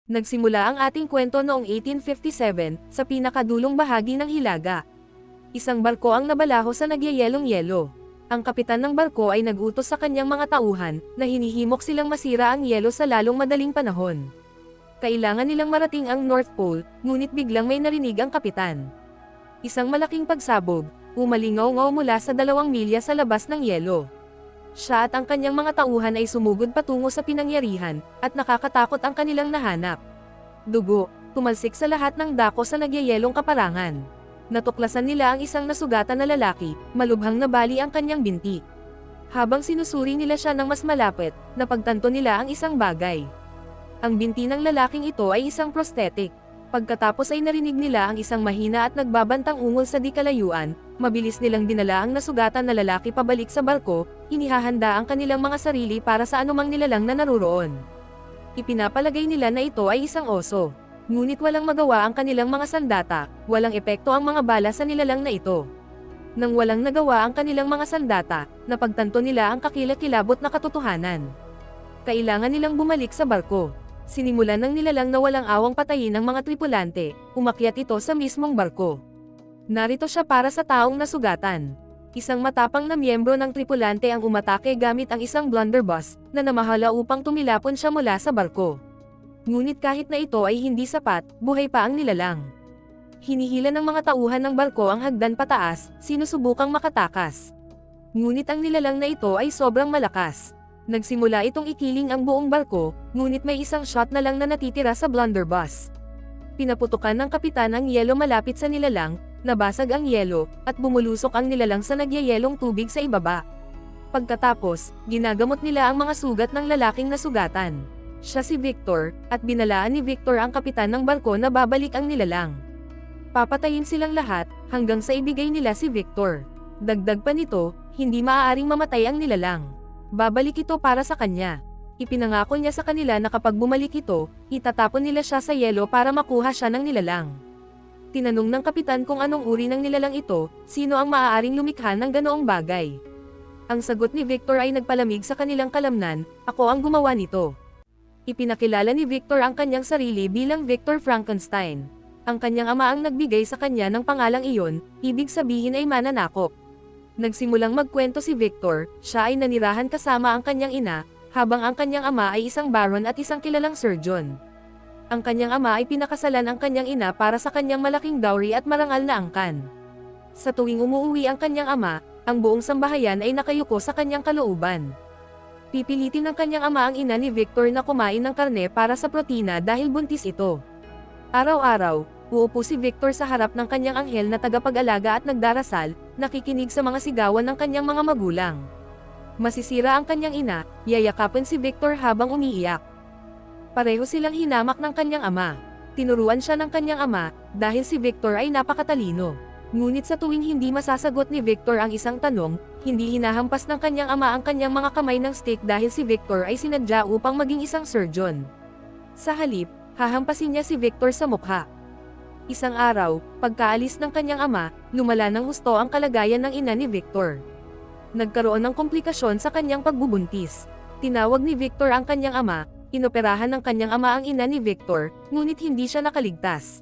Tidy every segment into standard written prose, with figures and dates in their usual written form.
Nagsimula ang ating kwento noong 1857, sa pinakadulong bahagi ng Hilaga. Isang barko ang nabalaho sa nagyayelong-yelo. Ang kapitan ng barko ay nag-utos sa kanyang mga tauhan, na hinihimok silang masira ang yelo sa lalong madaling panahon. Kailangan nilang marating ang North Pole, ngunit biglang may narinig ang kapitan. Isang malaking pagsabog, umalingaw-ngaw mula sa 2 milya sa labas ng yelo. Siya at ang kanyang mga tauhan ay sumugod patungo sa pinangyarihan, at nakakatakot ang kanilang nahanap. Dugo, tumalsik sa lahat ng dako sa nagyayelong kaparangan. Natuklasan nila ang isang nasugatan na lalaki, malubhang nabali ang kanyang binti. Habang sinusuri nila siya ng mas malapit, napagtanto nila ang isang bagay. Ang binti ng lalaking ito ay isang prosthetic. Pagkatapos ay narinig nila ang isang mahina at nagbabantang ungol sa di kalayuan, mabilis nilang dinala ang nasugatan na lalaki pabalik sa barko, inihahanda ang kanilang mga sarili para sa anumang nilalang na naruroon. Ipinapalagay nila na ito ay isang oso. Ngunit walang magawa ang kanilang mga sandata, walang epekto ang mga bala sa nilalang na ito. Nang walang nagawa ang kanilang mga sandata, napagtanto nila ang kakilakilabot na katotohanan. Kailangan nilang bumalik sa barko. Sinimulan ng nilalang na walang awang patayin ng mga tripulante, umakyat ito sa mismong barko. Narito siya para sa taong nasugatan. Isang matapang na miyembro ng tripulante ang umatake gamit ang isang blunderbuss, na namahala upang tumilapon siya mula sa barko. Ngunit kahit na ito ay hindi sapat, buhay pa ang nilalang. Hinihila ng mga tauhan ng barko ang hagdan pataas, sinusubukang makatakas. Ngunit ang nilalang na ito ay sobrang malakas. Nagsimula itong ikiling ang buong barko, ngunit may isang shot na lang na natitira sa blunderbuss. Pinaputukan ng kapitan ang yelo malapit sa nilalang, nabasag ang yelo, at bumulusok ang nilalang sa nagyayelong tubig sa ibaba. Pagkatapos, ginagamot nila ang mga sugat ng lalaking nasugatan. Siya si Victor, at binalaan ni Victor ang kapitan ng barko na babalik ang nilalang. Papatayin silang lahat, hanggang sa ibigay nila si Victor. Dagdag pa nito, hindi maaaring mamatay ang nilalang. Babalik ito para sa kanya. Ipinangako niya sa kanila na kapag bumalik ito, itatapon nila siya sa yelo para makuha siya ng nilalang. Tinanong ng kapitan kung anong uri ng nilalang ito, sino ang maaaring lumikha ng ganoong bagay. Ang sagot ni Victor ay nagpalamig sa kanilang kalamnan, ako ang gumawa nito. Ipinakilala ni Victor ang kanyang sarili bilang Victor Frankenstein. Ang kanyang ama ang nagbigay sa kanya ng pangalang iyon, ibig sabihin ay mananakop. Nagsimulang magkwento si Victor, siya ay nanirahan kasama ang kanyang ina, habang ang kanyang ama ay isang baron at isang kilalang surgeon. Ang kanyang ama ay pinakasalan ang kanyang ina para sa kanyang malaking dowry at marangal na angkan. Sa tuwing umuuwi ang kanyang ama, ang buong sambahayan ay nakayuko sa kanyang kalooban. Pipilitin ng kanyang ama ang ina ni Victor na kumain ng karne para sa protina dahil buntis ito. Araw-araw, uupo si Victor sa harap ng kanyang anghel na tagapag-alaga at nagdarasal, nakikinig sa mga sigawan ng kanyang mga magulang. Masisira ang kanyang ina, yayakapin si Victor habang umiiyak. Pareho silang hinamak ng kanyang ama. Tinuruan siya ng kanyang ama, dahil si Victor ay napakatalino. Ngunit sa tuwing hindi masasagot ni Victor ang isang tanong, hindi hinahampas ng kanyang ama ang kanyang mga kamay ng stick dahil si Victor ay sinadya upang maging isang surgeon. Sa halip, hahampasin niya si Victor sa mukha. Isang araw, pagkaalis ng kanyang ama, lumala ng husto ang kalagayan ng ina ni Victor. Nagkaroon ng komplikasyon sa kanyang pagbubuntis. Tinawag ni Victor ang kanyang ama, inoperahan ng kanyang ama ang ina ni Victor, ngunit hindi siya nakaligtas.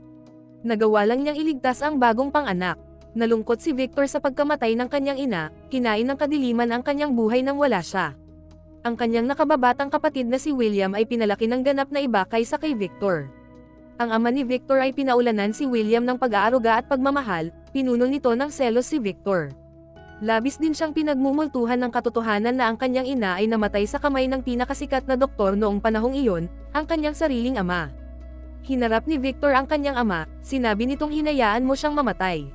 Nagawa lang niyang iligtas ang bagong panganak. Nalungkot si Victor sa pagkamatay ng kanyang ina, kinain ng kadiliman ang kanyang buhay nang wala siya. Ang kanyang nakababatang kapatid na si William ay pinalaki ng ganap na iba kaysa kay Victor. Ang ama ni Victor ay pinaulanan si William ng pag-aaruga at pagmamahal, pinuno nito ng selos si Victor. Labis din siyang pinagmumultuhan ng katotohanan na ang kanyang ina ay namatay sa kamay ng pinakasikat na doktor noong panahong iyon, ang kanyang sariling ama. Hinarap ni Victor ang kanyang ama, sinabi nitong hinayaan mo siyang mamatay.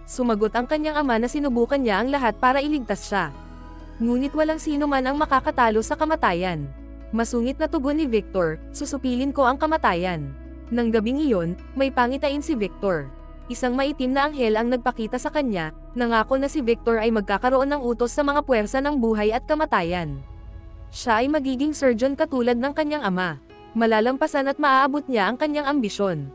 Sumagot ang kanyang ama na sinubukan niya ang lahat para iligtas siya. Ngunit walang sino man ang makakatalo sa kamatayan. Masungit na tugon ni Victor, susupilin ko ang kamatayan. Nang gabing iyon, may pangitain si Victor. Isang maitim na anghel ang nagpakita sa kanya, nangako na si Victor ay magkakaroon ng utos sa mga puwersa ng buhay at kamatayan. Siya ay magiging surgeon katulad ng kanyang ama. Malalampasan at maaabot niya ang kanyang ambisyon.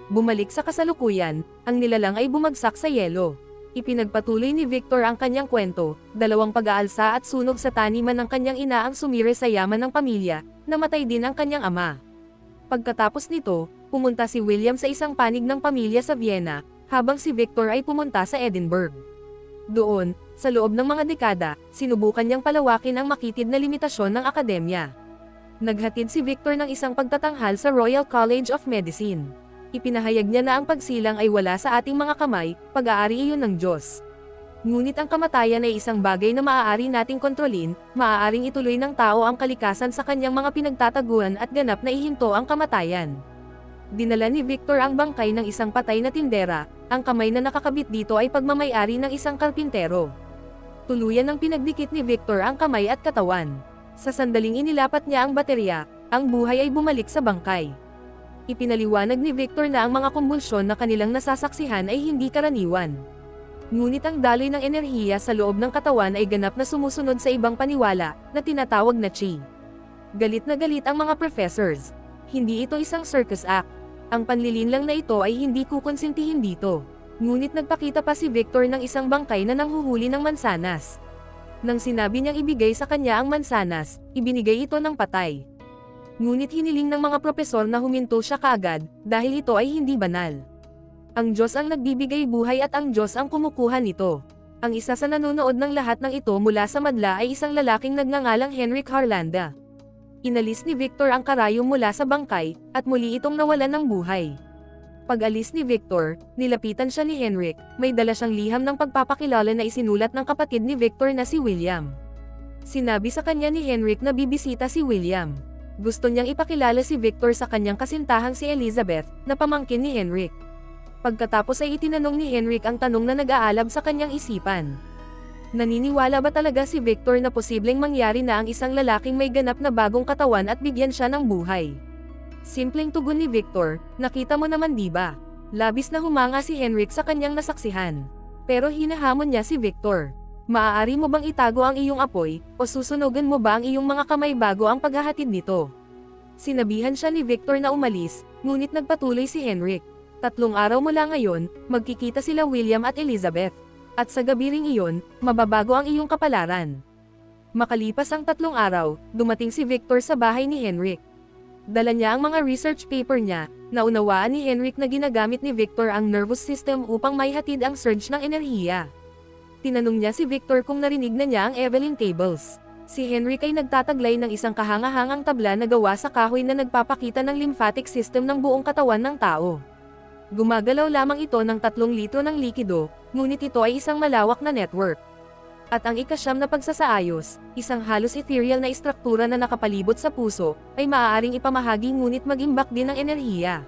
Bumalik sa kasalukuyan, ang nilalang ay bumagsak sa yelo. Ipinagpatuloy ni Victor ang kanyang kwento, 2 pag-aalsa at sunog sa taniman ng kanyang ina ang sumire sa yaman ng pamilya, namatay din ang kanyang ama. Pagkatapos nito, pumunta si William sa isang panig ng pamilya sa Vienna, habang si Victor ay pumunta sa Edinburgh. Doon, sa loob ng mga dekada, sinubukan niyang palawakin ang makitid na limitasyon ng akademya. Naghatid si Victor ng isang pagtatanghal sa Royal College of Medicine. Ipinahayag niya na ang pagsilang ay wala sa ating mga kamay, pag-aari iyon ng Diyos. Ngunit ang kamatayan ay isang bagay na maaari nating kontrolin, maaaring ituloy ng tao ang kalikasan sa kanyang mga pinagtataguan at ganap na ihinto ang kamatayan. Dinala ni Victor ang bangkay ng isang patay na tindera, ang kamay na nakakabit dito ay pagmamay-ari ng isang karpintero. Tuluyan ng pinagdikit ni Victor ang kamay at katawan. Sa sandaling inilapat niya ang baterya, ang buhay ay bumalik sa bangkay. Ipinaliwanag ni Victor na ang mga kumbulsyon na kanilang nasasaksihan ay hindi karaniwan. Ngunit ang daloy ng enerhiya sa loob ng katawan ay ganap na sumusunod sa ibang paniwala, na tinatawag na chi. Galit na galit ang mga professors. Hindi ito isang circus act. Ang panlilinlang na ito ay hindi kukonsintihin dito. Ngunit nagpakita pa si Victor ng isang bangkay na nanghuhuli ng mansanas. Nang sinabi niyang ibigay sa kanya ang mansanas, ibinigay ito ng patay. Ngunit hiniling ng mga propesor na huminto siya kaagad, dahil ito ay hindi banal. Ang Diyos ang nagbibigay buhay at ang Diyos ang kumukuha nito. Ang isa sa nanonood ng lahat ng ito mula sa madla ay isang lalaking nagngangalang Henrik Harlanda. Inalis ni Victor ang karayom mula sa bangkay, at muli itong nawalan ng buhay. Pag-alis ni Victor, nilapitan siya ni Henrik, may dala siyang liham ng pagpapakilala na isinulat ng kapatid ni Victor na si William. Sinabi sa kanya ni Henrik na bibisita si William. Gusto niyang ipakilala si Victor sa kanyang kasintahang si Elizabeth, na pamangkin ni Henrik. Pagkatapos ay itinanong ni Henrik ang tanong na nag-aalab sa kanyang isipan. Naniniwala ba talaga si Victor na posibleng mangyari na ang isang lalaking may ganap na bagong katawan at bigyan siya ng buhay? Simpleng tugon ni Victor, nakita mo naman diba? Labis na humanga si Henrik sa kanyang nasaksihan. Pero hinahamon niya si Victor. Maaari mo bang itago ang iyong apoy, o susunugan mo ba ang iyong mga kamay bago ang paghahatid nito? Sinabihan siya ni Victor na umalis, ngunit nagpatuloy si Henrik. 3 araw mula ngayon, magkikita sila William at Elizabeth. At sa gabi ring iyon, mababago ang iyong kapalaran. Makalipas ang 3 araw, dumating si Victor sa bahay ni Henrik. Dala niya ang mga research paper niya, naunawaan ni Henrik na ginagamit ni Victor ang nervous system upang maihatid ang surge ng enerhiya. Tinanong niya si Victor kung narinig na niya ang Evelyn tables. Si Henrik ay nagtataglay ng isang kahangahangang tabla na gawa sa kahoy na nagpapakita ng lymphatic system ng buong katawan ng tao. Gumagalaw lamang ito ng 3 litro ng likido, ngunit ito ay isang malawak na network. At ang ika-9 na pagsasaayos, isang halos ethereal na istruktura na nakapalibot sa puso, ay maaaring ipamahagi ngunit mag-imbak din ng enerhiya.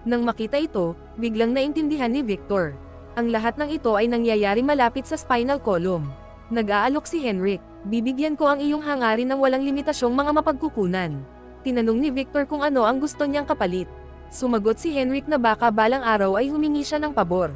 Nang makita ito, biglang naintindihan ni Victor. Ang lahat ng ito ay nangyayari malapit sa spinal column. Nag-aalok si Henrik, bibigyan ko ang iyong hangarin ng walang limitasyong mga mapagkukunan. Tinanong ni Victor kung ano ang gusto niyang kapalit. Sumagot si Henrik na baka balang araw ay humingi siya ng pabor.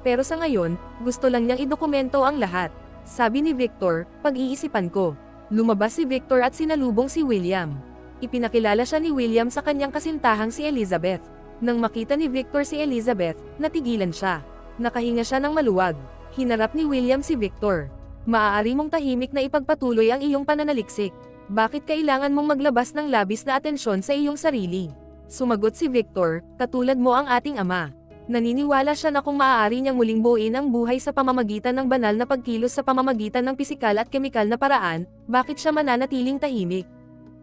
Pero sa ngayon, gusto lang niyang idokumento ang lahat. Sabi ni Victor, pag-iisipan ko. Lumabas si Victor at sinalubong si William. Ipinakilala siya ni William sa kanyang kasintahang si Elizabeth. Nang makita ni Victor si Elizabeth, natigilan siya. Nakahinga siya ng maluwag. Hinarap ni William si Victor. Maaari mong tahimik na ipagpatuloy ang iyong pananaliksik. Bakit kailangan mong maglabas ng labis na atensyon sa iyong sarili? Sumagot si Victor, katulad mo ang ating ama. Naniniwala siya na kung maaari niyang muling buuin ang buhay sa pamamagitan ng banal na pagkilos sa pamamagitan ng pisikal at kemikal na paraan, bakit siya mananatiling tahimik?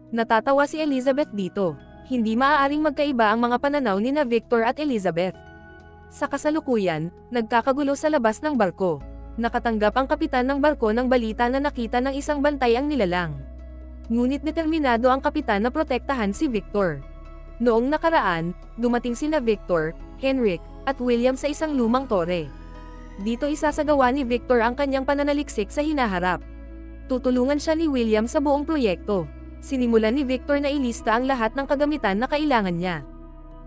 Natatawa si Elizabeth dito. Hindi maaaring magkaiba ang mga pananaw ni na Victor at Elizabeth. Sa kasalukuyan, nagkakagulo sa labas ng barko. Nakatanggap ang kapitan ng barko ng balita na nakita ng isang bantay ang nilalang. Ngunit determinado ang kapitan na protektahan si Victor. Noong nakaraan, dumating sina Victor, Henrik, at William sa isang lumang tore. Dito isasagawa ni Victor ang kanyang pananaliksik sa hinaharap. Tutulungan siya ni William sa buong proyekto. Sinimulan ni Victor na ilista ang lahat ng kagamitan na kailangan niya.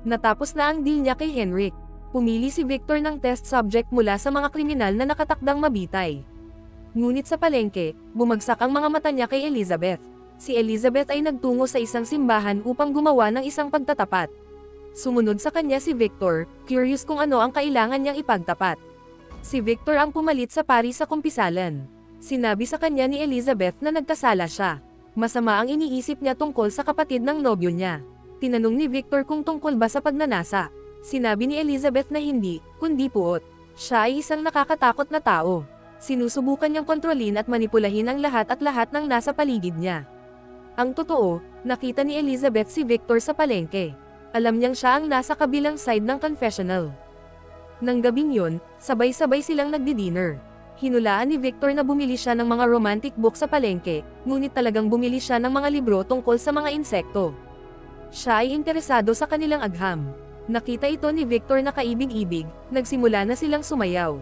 Natapos na ang deal niya kay Henrik. Pumili si Victor ng test subject mula sa mga kriminal na nakatakdang mabitay. Ngunit sa palengke, bumagsak ang mga mata niya kay Elizabeth. Si Elizabeth ay nagtungo sa isang simbahan upang gumawa ng isang pagtatapat. Sumunod sa kanya si Victor, curious kung ano ang kailangan niyang ipagtapat. Si Victor ang pumalit sa pari sa kumpisalan. Sinabi sa kanya ni Elizabeth na nagkasala siya. Masama ang iniisip niya tungkol sa kapatid ng nobyo niya. Tinanong ni Victor kung tungkol ba sa pagnanasa. Sinabi ni Elizabeth na hindi, kundi puot. Siya ay isang nakakatakot na tao. Sinusubukan niyang kontrolin at manipulahin ang lahat ng nasa paligid niya. Ang totoo, nakita ni Elizabeth si Victor sa palengke. Alam niyang siya ang nasa kabilang side ng confessional. Nang gabing yun, sabay-sabay silang nagdi-dinner. Hinulaan ni Victor na bumili siya ng mga romantic book sa palengke, ngunit talagang bumili siya ng mga libro tungkol sa mga insekto. Siya ay interesado sa kanilang agham. Nakita ito ni Victor na kaibig-ibig, nagsimula na silang sumayaw.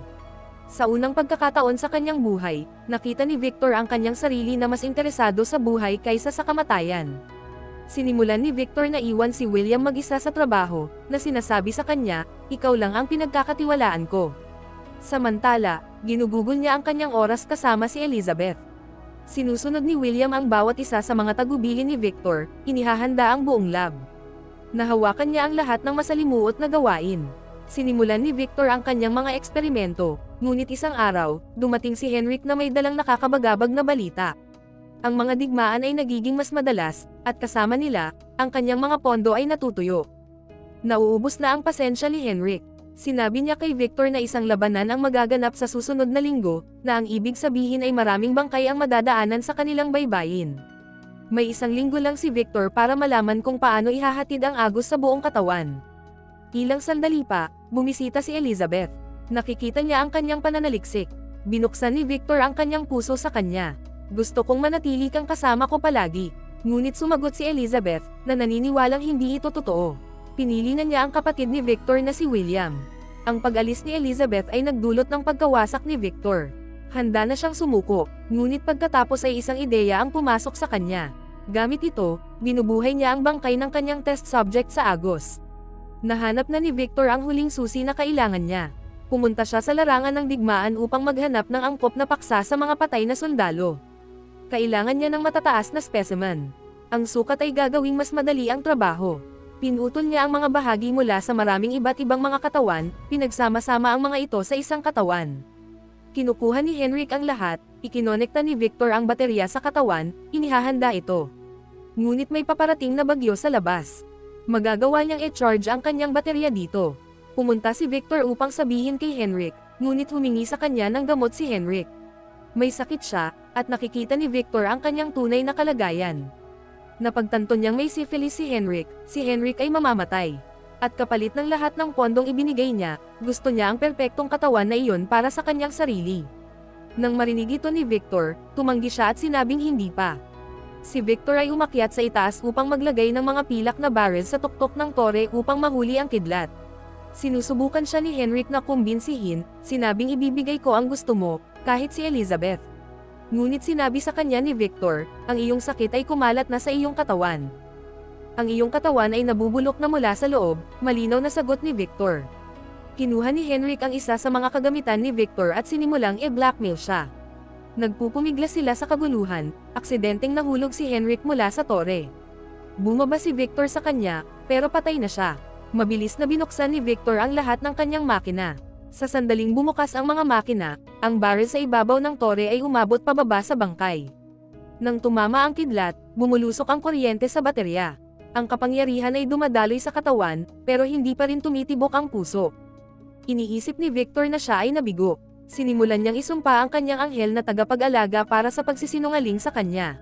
Sa unang pagkakataon sa kanyang buhay, nakita ni Victor ang kanyang sarili na mas interesado sa buhay kaysa sa kamatayan. Sinimulan ni Victor na iwan si William mag-isa sa trabaho, na sinasabi sa kanya, "Ikaw lang ang pinagkakatiwalaan ko." Samantala, ginugugol niya ang kanyang oras kasama si Elizabeth. Sinusunod ni William ang bawat isa sa mga tagubilin ni Victor, inihahanda ang buong lab. Nahawakan niya ang lahat ng masalimuot na gawain. Sinimulan ni Victor ang kanyang mga eksperimento, ngunit isang araw, dumating si Henrik na may dalang nakakabagabag na balita. Ang mga digmaan ay nagiging mas madalas, at kasama nila, ang kanyang mga pondo ay natutuyo. Nauubos na ang pasensya ni Henrik. Sinabi niya kay Victor na isang labanan ang magaganap sa susunod na linggo, na ang ibig sabihin ay maraming bangkay ang madadaanan sa kanilang baybayin. May isang linggo lang si Victor para malaman kung paano ihahatid ang agos sa buong katawan. Ilang sandali pa, bumisita si Elizabeth. Nakikita niya ang kanyang pananaliksik. Binuksan ni Victor ang kanyang puso sa kanya. "Gusto kong manatili kang kasama ko palagi." Ngunit sumagot si Elizabeth, na naniniwalang hindi ito totoo. Pinili na niya ang kapatid ni Victor na si William. Ang pag-alis ni Elizabeth ay nagdulot ng pagkawasak ni Victor. Handa na siyang sumuko, ngunit pagkatapos ay isang ideya ang pumasok sa kanya. Gamit ito, binubuhay niya ang bangkay ng kanyang test subject sa agos. Nahanap na ni Victor ang huling susi na kailangan niya. Pumunta siya sa larangan ng digmaan upang maghanap ng angkop na paksa sa mga patay na sundalo. Kailangan niya ng matataas na specimen. Ang sukat ay gagawing mas madali ang trabaho. Pinutol niya ang mga bahagi mula sa maraming iba't ibang mga katawan, pinagsama-sama ang mga ito sa isang katawan. Kinukuha ni Henrik ang lahat, ikinonekta ni Victor ang baterya sa katawan, inihahanda ito. Ngunit may paparating na bagyo sa labas. Magagawa niyang i-charge ang kanyang baterya dito. Pumunta si Victor upang sabihin kay Henrik, ngunit humingi sa kanya ng gamot si Henrik. May sakit siya, at nakikita ni Victor ang kanyang tunay na kalagayan. Napagtanto niyang may syphilis si Henrik ay mamamatay. At kapalit ng lahat ng pondong ibinigay niya, gusto niya ang perpektong katawan na iyon para sa kanyang sarili. Nang marinig ito ni Victor, tumanggi siya at sinabing hindi pa. Si Victor ay umakyat sa itaas upang maglagay ng mga pilak na barrel sa tuktok ng tore upang mahuli ang kidlat. Sinusubukan siya ni Henrik na kumbinsihin, sinabing ibibigay ko ang gusto mo, kahit si Elizabeth. Ngunit sinabi sa kanya ni Victor, ang iyong sakit ay kumalat na sa iyong katawan. Ang iyong katawan ay nabubulok na mula sa loob, malinaw na sagot ni Victor. Kinuha ni Henrik ang isa sa mga kagamitan ni Victor at sinimulang i-blackmail siya. Nagpupumiglas sila sa kaguluhan, aksidenteng nahulog si Henrik mula sa tore. Bumaba si Victor sa kanya, pero patay na siya. Mabilis na binuksan ni Victor ang lahat ng kanyang makina. Sa sandaling bumukas ang mga makina, ang barrel sa ibabaw ng tore ay umabot pababa sa bangkay. Nang tumama ang kidlat, bumulusok ang kuryente sa baterya. Ang kapangyarihan ay dumadaloy sa katawan, pero hindi pa rin tumitibok ang puso. Iniisip ni Victor na siya ay nabigo. Sinimulan niyang isumpa ang kanyang anghel na tagapag-alaga para sa pagsisinungaling sa kanya.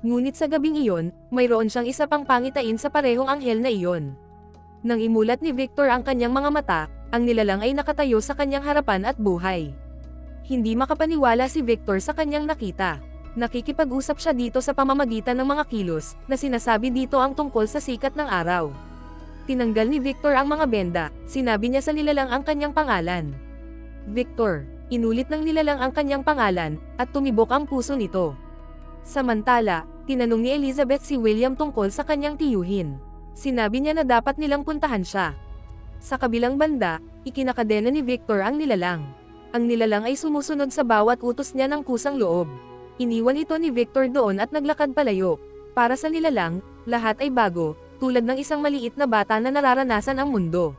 Ngunit sa gabing iyon, mayroon siyang isa pang pangitain sa parehong anghel na iyon. Nang imulat ni Victor ang kanyang mga mata, ang nilalang ay nakatayo sa kanyang harapan at buhay. Hindi makapaniwala si Victor sa kanyang nakita. Nakikipag-usap siya dito sa pamamagitan ng mga kilos, na sinasabi dito ang tungkol sa sikat ng araw. Tinanggal ni Victor ang mga benda, sinabi niya sa nilalang ang kanyang pangalan. Victor. Inulit ng nilalang ang kanyang pangalan, at tumibok ang puso nito. Samantala, tinanong ni Elizabeth si William tungkol sa kanyang tiyuhin. Sinabi niya na dapat nilang puntahan siya. Sa kabilang banda, ikinakadena ni Victor ang nilalang. Ang nilalang ay sumusunod sa bawat utos niya ng kusang loob. Iniwan ito ni Victor doon at naglakad palayo. Para sa nilalang, lahat ay bago, tulad ng isang maliit na bata na nararanasan ang mundo.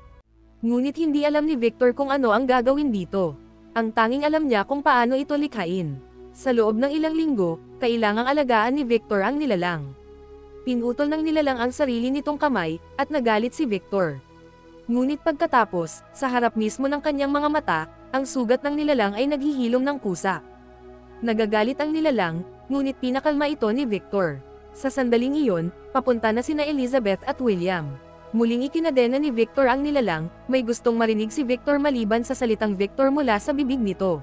Ngunit hindi alam ni Victor kung ano ang gagawin dito. Ang tanging alam niya kung paano ito likhain. Sa loob ng ilang linggo, kailangang alagaan ni Victor ang nilalang. Pinutol ng nilalang ang sarili nitong kamay, at nagalit si Victor. Ngunit pagkatapos, sa harap mismo ng kanyang mga mata, ang sugat ng nilalang ay naghihilom ng kusa. Nagagalit ang nilalang, ngunit pinakalma ito ni Victor. Sa sandaling iyon, papunta na sina Elizabeth at William. Muling ikinadena ni Victor ang nilalang, may gustong marinig si Victor maliban sa salitang Victor mula sa bibig nito.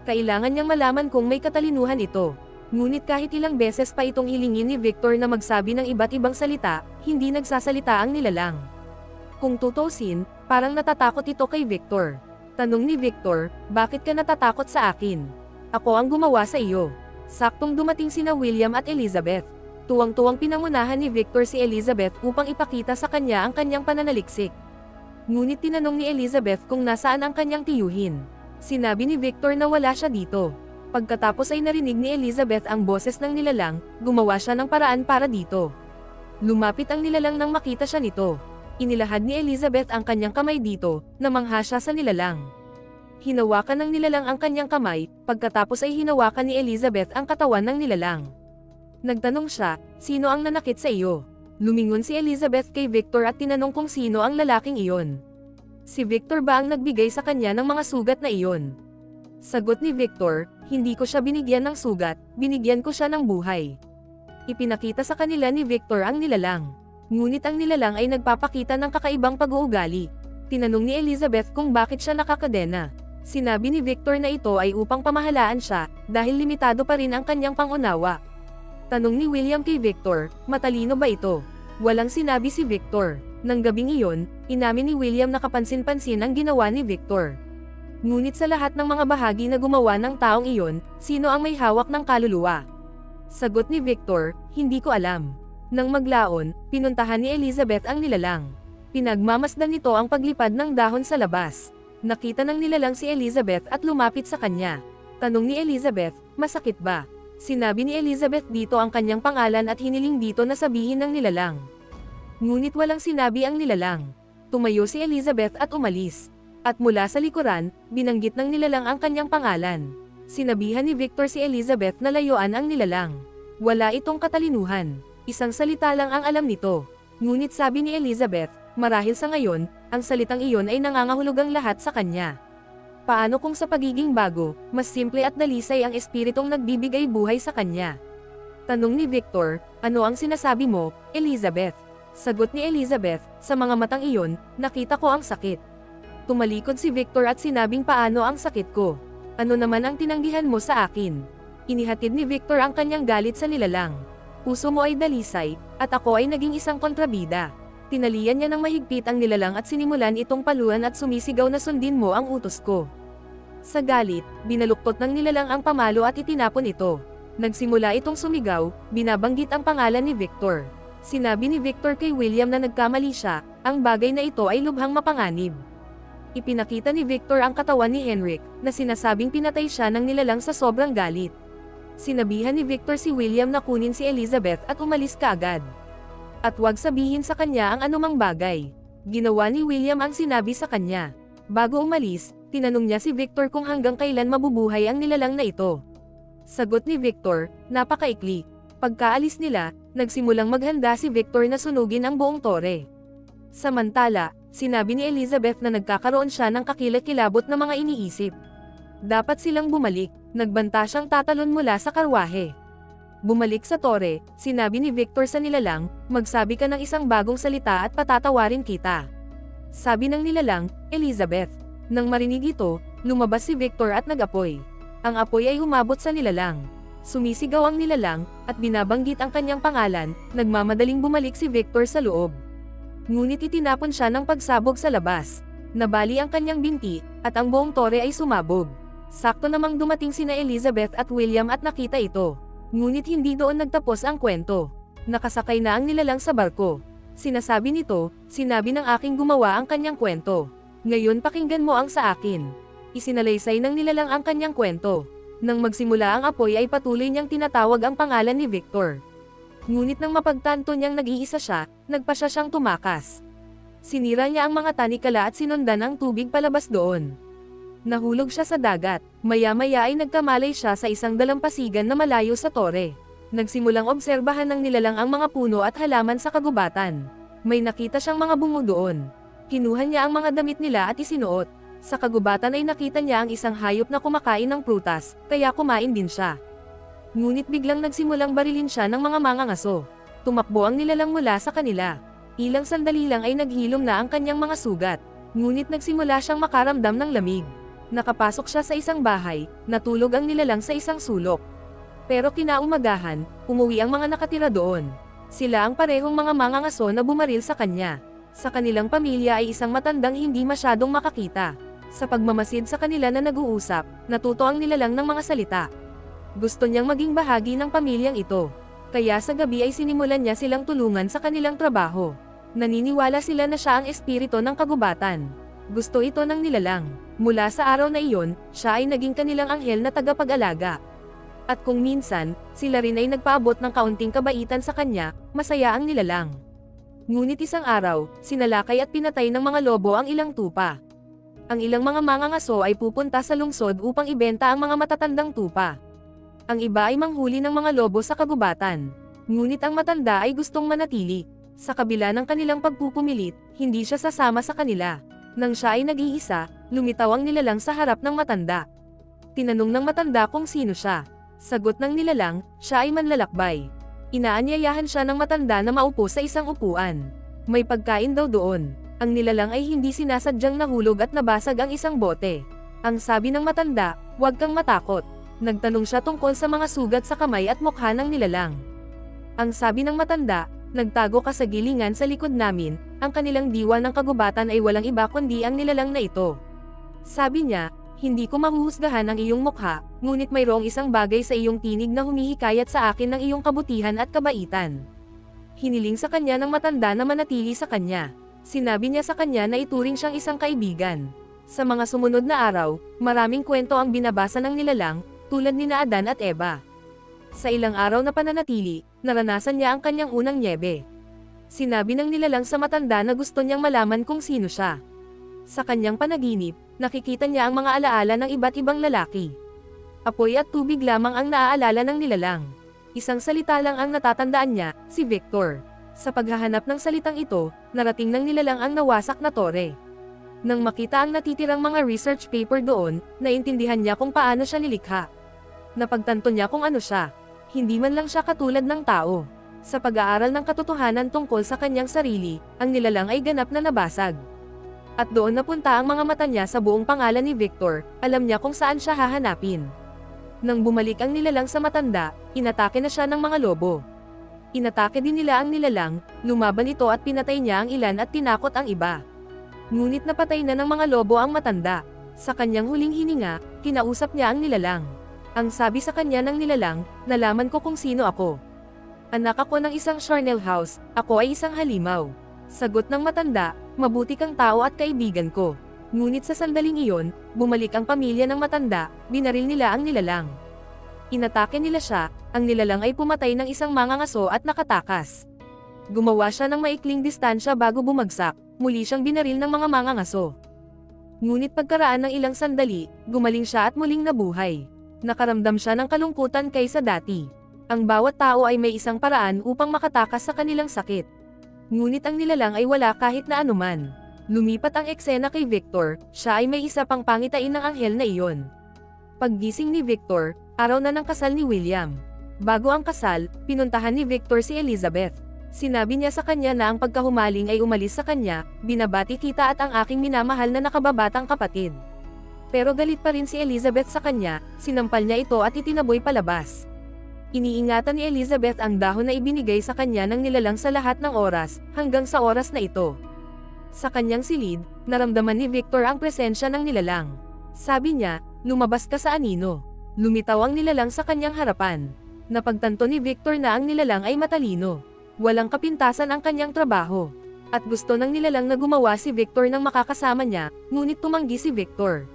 Kailangan niyang malaman kung may katalinuhan ito. Ngunit kahit ilang beses pa itong hilingin ni Victor na magsabi ng iba't ibang salita, hindi nagsasalita ang nilalang. Kung tutusin, parang natatakot ito kay Victor. Tanong ni Victor, bakit ka natatakot sa akin? Ako ang gumawa sa iyo. Saktong dumating sina William at Elizabeth. Tuwang-tuwang pinangunahan ni Victor si Elizabeth upang ipakita sa kanya ang kanyang pananaliksik. Ngunit tinanong ni Elizabeth kung nasaan ang kanyang tiyuhin. Sinabi ni Victor na wala siya dito. Pagkatapos ay narinig ni Elizabeth ang boses ng nilalang, gumawa siya ng paraan para dito. Lumapit ang nilalang nang makita siya nito. Inilahad ni Elizabeth ang kanyang kamay dito, namangha siya sa nilalang. Hinawakan ng nilalang ang kanyang kamay, pagkatapos ay hinawakan ni Elizabeth ang katawan ng nilalang. Nagtanong siya, sino ang nanakit sa iyo? Lumingon si Elizabeth kay Victor at tinanong kung sino ang lalaking iyon. Si Victor ba ang nagbigay sa kanya ng mga sugat na iyon? Sagot ni Victor, hindi ko siya binigyan ng sugat, binigyan ko siya ng buhay. Ipinakita sa kanila ni Victor ang nilalang. Ngunit ang nilalang ay nagpapakita ng kakaibang pag-uugali. Tinanong ni Elizabeth kung bakit siya nakakadena. Sinabi ni Victor na ito ay upang pamahalaan siya, dahil limitado pa rin ang kanyang pangunawa. Tanong ni William kay Victor, matalino ba ito? Walang sinabi si Victor. Nang gabing iyon, inamin ni William na kapansin-pansin ang ginawa ni Victor. Ngunit sa lahat ng mga bahagi na gumawa ng taong iyon, sino ang may hawak ng kaluluwa? Sagot ni Victor, hindi ko alam. Nang maglaon, pinuntahan ni Elizabeth ang nilalang. Pinagmamasdan nito ang paglipad ng dahon sa labas. Nakita ng nilalang si Elizabeth at lumapit sa kanya. Tanong ni Elizabeth, masakit ba? Sinabi ni Elizabeth dito ang kanyang pangalan at hiniling dito na sabihin ng nilalang. Ngunit walang sinabi ang nilalang. Tumayo si Elizabeth at umalis. At mula sa likuran, binanggit ng nilalang ang kanyang pangalan. Sinabihan ni Victor si Elizabeth na layuan ang nilalang. Wala itong katalinuhan. Isang salita lang ang alam nito. Ngunit sabi ni Elizabeth, marahil sa ngayon, ang salitang iyon ay nangangahulugang lahat sa kanya. Paano kung sa pagiging bago, mas simple at dalisay ang espiritong nagbibigay buhay sa kanya? Tanong ni Victor, ano ang sinasabi mo, Elizabeth? Sagot ni Elizabeth, sa mga matang iyon, nakita ko ang sakit. Tumalikod si Victor at sinabing paano ang sakit ko. Ano naman ang tinanggihan mo sa akin? Inihatid ni Victor ang kanyang galit sa nilalang. Puso mo ay dalisay, at ako ay naging isang kontrabida. Tinalian niya ng mahigpit ang nilalang at sinimulan itong paluan at sumisigaw na sundin mo ang utos ko. Sa galit, binaluktot ng nilalang ang pamalo at itinapon ito. Nagsimula itong sumigaw, binabanggit ang pangalan ni Victor. Sinabi ni Victor kay William na nagkamali siya, ang bagay na ito ay lubhang mapanganib. Ipinakita ni Victor ang katawan ni Henrik, na sinasabing pinatay siya ng nilalang sa sobrang galit. Sinabihan ni Victor si William na kunin si Elizabeth at umalis kaagad. At huwag sabihin sa kanya ang anumang bagay. Ginawa ni William ang sinabi sa kanya. Bago umalis, tinanong niya si Victor kung hanggang kailan mabubuhay ang nilalang na ito. Sagot ni Victor, napakaikli. Pagkaalis nila, nagsimulang maghanda si Victor na sunugin ang buong tore. Samantala, sinabi ni Elizabeth na nagkakaroon siya ng kakilakilabot na mga iniisip. Dapat silang bumalik, nagbanta siyang tatalon mula sa karwahe. Bumalik sa tore, sinabi ni Victor sa nilalang, magsabi ka ng isang bagong salita at patatawarin kita. Sabi ng nilalang, Elizabeth. Nang marinig ito, lumabas si Victor at nag-apoy. Ang apoy ay humabot sa nilalang. Sumisigaw ang nilalang, at binabanggit ang kanyang pangalan, nagmamadaling bumalik si Victor sa loob. Ngunit itinapon siya ng pagsabog sa labas. Nabali ang kanyang binti, at ang buong tore ay sumabog. Sakto namang dumating sina Elizabeth at William at nakita ito. Ngunit hindi doon nagtapos ang kwento. Nakasakay na ang nilalang sa barko. Sinasabi nito, sinabi ng aking gumawa ang kanyang kwento. Ngayon pakinggan mo ang sa akin. Isinalaysay ng nilalang ang kanyang kwento. Nang magsimula ang apoy ay patuloy niyang tinatawag ang pangalan ni Victor. Ngunit nang mapagtanto niyang nag-iisa siya, nagpasya siyang tumakas. Sinira niya ang mga tanikala at sinundan ang tubig palabas doon. Nahulog siya sa dagat, maya-maya ay nagkamalay siya sa isang dalampasigan na malayo sa tore. Nagsimulang obserbahan ng nilalang ang mga puno at halaman sa kagubatan. May nakita siyang mga bungo doon. Kinuha niya ang mga damit nila at isinuot. Sa kagubatan ay nakita niya ang isang hayop na kumakain ng prutas, kaya kumain din siya. Ngunit biglang nagsimulang barilin siya ng mga mangangaso. Tumakbo ang nilalang mula sa kanila. Ilang sandali lang ay naghilom na ang kanyang mga sugat. Ngunit nagsimula siyang makaramdam ng lamig. Nakapasok siya sa isang bahay, natulog ang nilalang sa isang sulok. Pero kinaumagahan, umuwi ang mga nakatira doon. Sila ang parehong mga mangangaso na bumaril sa kanya. Sa kanilang pamilya ay isang matandang hindi masyadong makakita. Sa pagmamasid sa kanila na nag-uusap, natuto ang nilalang ng mga salita. Gusto niyang maging bahagi ng pamilyang ito. Kaya sa gabi ay sinimulan niya silang tulungan sa kanilang trabaho. Naniniwala sila na siya ang espiritu ng kagubatan. Gusto ito ng nilalang. Mula sa araw na iyon, siya ay naging kanilang anghel na tagapag-alaga. At kung minsan, sila rin ay nagpaabot ng kaunting kabaitan sa kanya, masaya ang nilalang. Ngunit isang araw, sinalakay at pinatay ng mga lobo ang ilang tupa. Ang ilang mga mangangaso ay pupunta sa lungsod upang ibenta ang mga matatandang tupa. Ang iba ay manghuli ng mga lobo sa kagubatan. Ngunit ang matanda ay gustong manatili. Sa kabila ng kanilang pagpupumilit, hindi siya sasama sa kanila. Nang siya ay nag-iisa, lumitaw ang nilalang sa harap ng matanda. Tinanong ng matanda kung sino siya. Sagot ng nilalang, siya ay manlalakbay. Inaanyayahan siya ng matanda na maupo sa isang upuan. May pagkain daw doon. Ang nilalang ay hindi sinasadyang nahulog at nabasag ang isang bote. Ang sabi ng matanda, huwag kang matakot. Nagtanong siya tungkol sa mga sugat sa kamay at mukha ng nilalang. Ang sabi ng matanda, nagtago ka sa gilingan sa likod namin, ang kanilang diwa ng kagubatan ay walang iba kundi ang nilalang na ito. Sabi niya, hindi ko mahuhusgahan ang iyong mukha, ngunit mayroong isang bagay sa iyong tinig na humihikayat sa akin ng iyong kabutihan at kabaitan. Hiniling sa kanya ng matanda na manatili sa kanya. Sinabi niya sa kanya na ituring siyang isang kaibigan. Sa mga sumunod na araw, maraming kwento ang binabasa ng nilalang, tulad ni Adan at Eva. Sa ilang araw na pananatili, naranasan niya ang kanyang unang nyebe. Sinabi ng nilalang sa matanda na gusto niyang malaman kung sino siya. Sa kanyang panaginip, nakikita niya ang mga alaala ng iba't ibang lalaki. Apoy at tubig lamang ang naaalala ng nilalang. Isang salita lang ang natatandaan niya, si Victor. Sa paghahanap ng salitang ito, narating ng nilalang ang nawasak na tore. Nang makita ang natitirang mga research paper doon, naintindihan niya kung paano siya nilikha. Napagtanto niya kung ano siya. Hindi man lang siya katulad ng tao. Sa pag-aaral ng katotohanan tungkol sa kanyang sarili, ang nilalang ay ganap na nabasag. At doon napunta ang mga mata niya sa buong pangalan ni Victor, alam niya kung saan siya hahanapin. Nang bumalik ang nilalang sa matanda, inatake na siya ng mga lobo. Inatake din nila ang nilalang, lumaban ito at pinatay niya ang ilan at tinakot ang iba. Ngunit napatay na ng mga lobo ang matanda. Sa kanyang huling hininga, kinausap niya ang nilalang. Ang sabi sa kanya ng nilalang, nalaman ko kung sino ako. Anak ako ng isang charnel house, ako ay isang halimaw. Sagot ng matanda, mabuti kang tao at kaibigan ko. Ngunit sa sandaling iyon, bumalik ang pamilya ng matanda, binaril nila ang nilalang. Inatake nila siya, ang nilalang ay pumatay ng isang mangangaso at nakatakas. Gumawa siya ng maikling distansya bago bumagsak, muli siyang binaril ng mga mangangaso. Ngunit pagkaraan ng ilang sandali, gumaling siya at muling nabuhay. Nakaramdam siya ng kalungkutan kaysa dati. Ang bawat tao ay may isang paraan upang makatakas sa kanilang sakit. Ngunit ang nilalang ay wala kahit na anuman. Lumipat ang eksena kay Victor, siya ay may isa pang pangitain ng anghel na iyon. Paggising ni Victor, araw na ng kasal ni William. Bago ang kasal, pinuntahan ni Victor si Elizabeth. Sinabi niya sa kanya na ang pagkahumaling ay umalis sa kanya, binabati kita at ang aking minamahal na nakababatang kapatid. Pero galit pa rin si Elizabeth sa kanya, sinampal niya ito at itinaboy palabas. Iniingatan ni Elizabeth ang dahon na ibinigay sa kanya ng nilalang sa lahat ng oras, hanggang sa oras na ito. Sa kanyang silid, naramdaman ni Victor ang presensya ng nilalang. Sabi niya, lumabas ka sa anino. Lumitaw ang nilalang sa kanyang harapan. Napagtanto ni Victor na ang nilalang ay matalino. Walang kapintasan ang kanyang trabaho. At gusto ng nilalang na gumawa si Victor ng makakasama niya, ngunit tumanggi si Victor.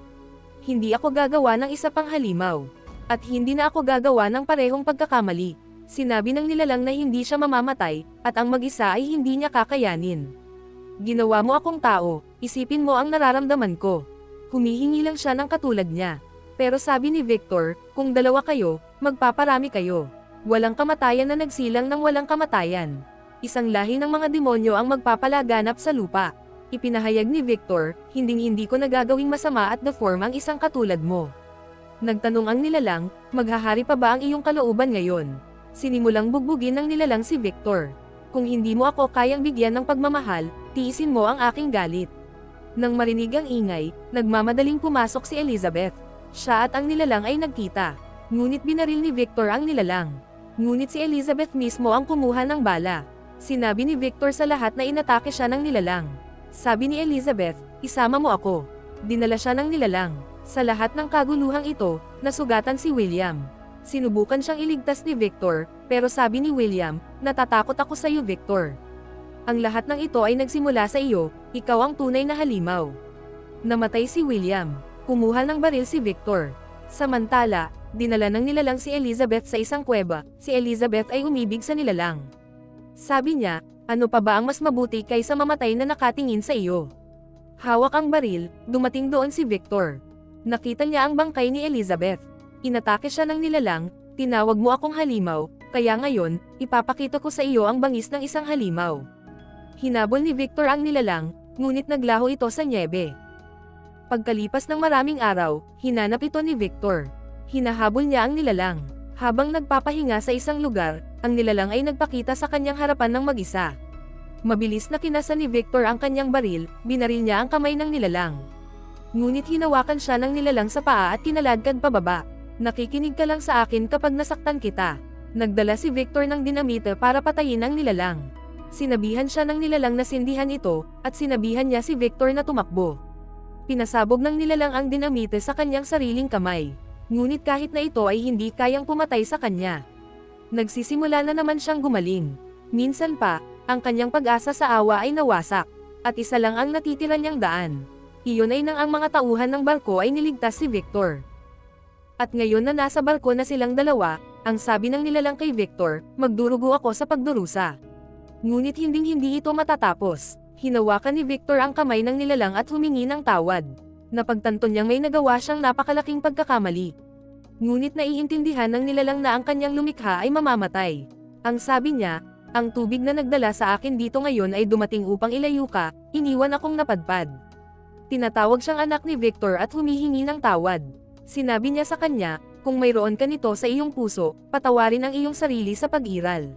Hindi ako gagawa ng isa pang halimaw. At hindi na ako gagawa ng parehong pagkakamali. Sinabi ng nilalang na hindi siya mamamatay, at ang mag-isa ay hindi niya kakayanin. Ginawa mo akong tao, isipin mo ang nararamdaman ko. Humihingi lang siya ng katulad niya. Pero sabi ni Victor, kung dalawa kayo, magpaparami kayo. Walang kamatayan na nagsilang ng walang kamatayan. Isang lahi ng mga demonyo ang magpapalaganap sa lupa. Ipinahayag ni Victor, hinding-hindi ko nagagawing masama at deform ang isang katulad mo. Nagtanong ang nilalang, maghahari pa ba ang iyong kalooban ngayon? Sinimulang bugbugin ng nilalang si Victor. Kung hindi mo ako kayang bigyan ng pagmamahal, tiisin mo ang aking galit. Nang marinig ang ingay, nagmamadaling pumasok si Elizabeth. Siya at ang nilalang ay nagkita. Ngunit binaril ni Victor ang nilalang. Ngunit si Elizabeth mismo ang kumuha ng bala. Sinabi ni Victor sa lahat na inatake siya ng nilalang. Sabi ni Elizabeth, isama mo ako. Dinala siya ng nilalang. Sa lahat ng kaguluhang ito, nasugatan si William. Sinubukan siyang iligtas ni Victor, pero sabi ni William, natatakot ako sa iyo Victor. Ang lahat ng ito ay nagsimula sa iyo, ikaw ang tunay na halimaw. Namatay si William. Kumuha ng baril si Victor. Samantala, dinala ng nilalang si Elizabeth sa isang kuweba. Si Elizabeth ay umibig sa nilalang. Sabi niya, ano pa ba ang mas mabuti kaysa mamatay na nakatingin sa iyo? Hawak ang baril, dumating doon si Victor. Nakita niya ang bangkay ni Elizabeth. Inatake siya ng nilalang, tinawag mo akong halimaw, kaya ngayon, ipapakita ko sa iyo ang bangis ng isang halimaw. Hinabol ni Victor ang nilalang, ngunit naglaho ito sa nyebe. Pagkalipas ng maraming araw, hinanap ito ni Victor. Hinahabol niya ang nilalang. Habang nagpapahinga sa isang lugar, ang nilalang ay nagpakita sa kanyang harapan ng mag-isa. Mabilis na kinasa ni Victor ang kanyang baril, binaril niya ang kamay ng nilalang. Ngunit hinawakan siya ng nilalang sa paa at kinaladkad pababa. Nakikinig ka lang sa akin kapag nasaktan kita. Nagdala si Victor ng dinamite para patayin ang nilalang. Sinabihan siya ng nilalang na sindihan ito, at sinabihan niya si Victor na tumakbo. Pinasabog ng nilalang ang dinamite sa kanyang sariling kamay. Ngunit kahit na ito ay hindi kayang pumatay sa kanya. Nagsisimula na naman siyang gumaling. Minsan pa, ang kanyang pag-asa sa awa ay nawasak, at isa lang ang natitira niyang daan. Iyon ay nang ang mga tauhan ng barko ay niligtas si Victor. At ngayon na nasa barko na silang dalawa, ang sabi ng nilalang kay Victor, magdurugo ako sa pagdurusa. Ngunit hinding-hindi ito matatapos. Hinawakan ni Victor ang kamay ng nilalang at humingi ng tawad. Napagtanto niyang may nagawa siyang napakalaking pagkakamali. Ngunit naiintindihan ng nilalang na ang kanyang lumikha ay mamamatay. Ang sabi niya, ang tubig na nagdala sa akin dito ngayon ay dumating upang ilayo ka, iniwan akong napadpad. Tinatawag siyang anak ni Victor at humihingi ng tawad. Sinabi niya sa kanya, kung mayroon ka nito sa iyong puso, patawarin ang iyong sarili sa pag-iral.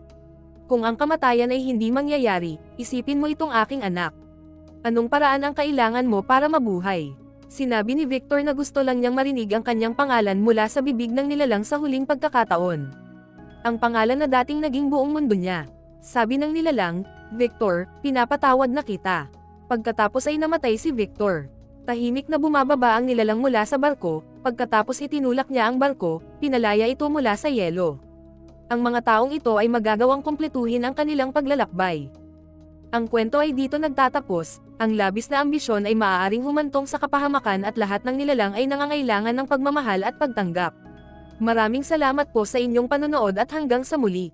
Kung ang kamatayan ay hindi mangyayari, isipin mo itong aking anak. Anong paraan ang kailangan mo para mabuhay? Sinabi ni Victor na gusto lang niyang marinig ang kanyang pangalan mula sa bibig ng nilalang sa huling pagkakataon. Ang pangalan na dating naging buong mundo niya. Sabi ng nilalang, Victor, pinapatawad na kita. Pagkatapos ay namatay si Victor. Tahimik na bumababa ang nilalang mula sa barko, pagkatapos itinulak niya ang barko, pinalaya ito mula sa yelo. Ang mga taong ito ay magagawang kumpletuhin ang kanilang paglalakbay. Ang kwento ay dito nagtatapos, ang labis na ambisyon ay maaaring humantong sa kapahamakan at lahat ng nilalang ay nangangailangan ng pagmamahal at pagtanggap. Maraming salamat po sa inyong panonood at hanggang sa muli.